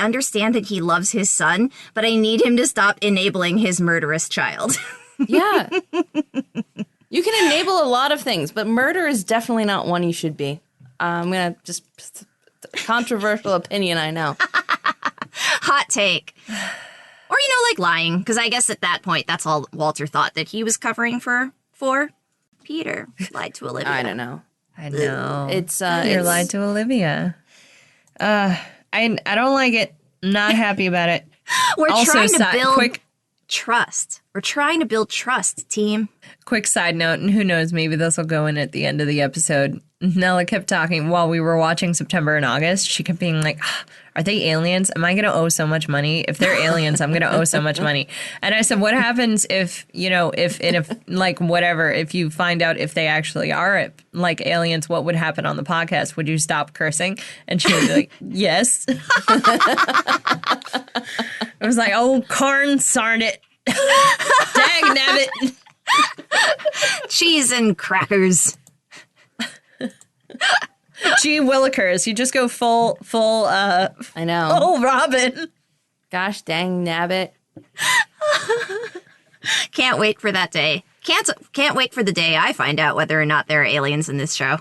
understand that he loves his son, but I need him to stop enabling his murderous child. Yeah. You can enable a lot of things, but murder is definitely not one you should be. I'm going to just... Controversial opinion, I know. Hot take. Or, like lying, because I guess at that point, that's all Walter thought that he was covering for. Peter lied to Olivia. I don't know. I know. You're lied to Olivia. I don't like it. Not happy about it. We're trying to build trust. We're trying to build trust, team. Quick side note, and who knows, maybe this will go in at the end of the episode. Nella kept talking while we were watching September and August. She kept being like, are they aliens? Am I going to owe so much money? If they're aliens, I'm going to owe so much money. And I said, what happens if you find out if they actually are like aliens, what would happen on the podcast? Would you stop cursing? And she would be like, yes. I was like, oh, Karn sarn it. Dag nabbit. Cheese and crackers. Gee willikers, you just go full I know. Oh, Robin. Gosh dang nabbit. Can't wait for that day. Can't wait for the day I find out whether or not there are aliens in this show.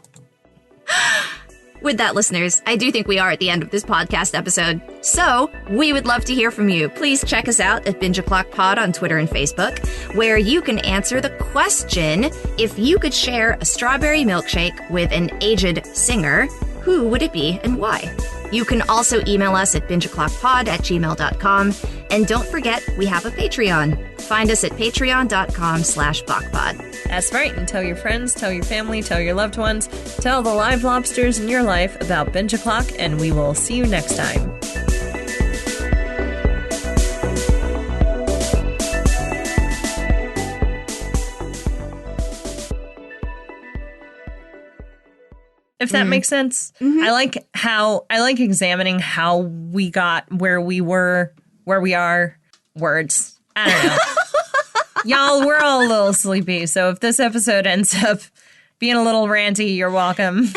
With that, listeners, I do think we are at the end of this podcast episode. So, we would love to hear from you. Please check us out at Binge O'Clock Pod on Twitter and Facebook, where you can answer the question, if you could share a strawberry milkshake with an aged singer, who would it be and why? You can also email us at bingeoclockpod@gmail.com. And don't forget, we have a Patreon. Find us at patreon.com/BachPod. That's right. And tell your friends, tell your family, tell your loved ones, tell the live lobsters in your life about Binge O'Clock, and we will see you next time. If that makes sense. Mm-hmm. I like examining how we got where we were, where we are. Words. I don't know. Y'all, we're all a little sleepy, so if this episode ends up being a little ranty, you're welcome.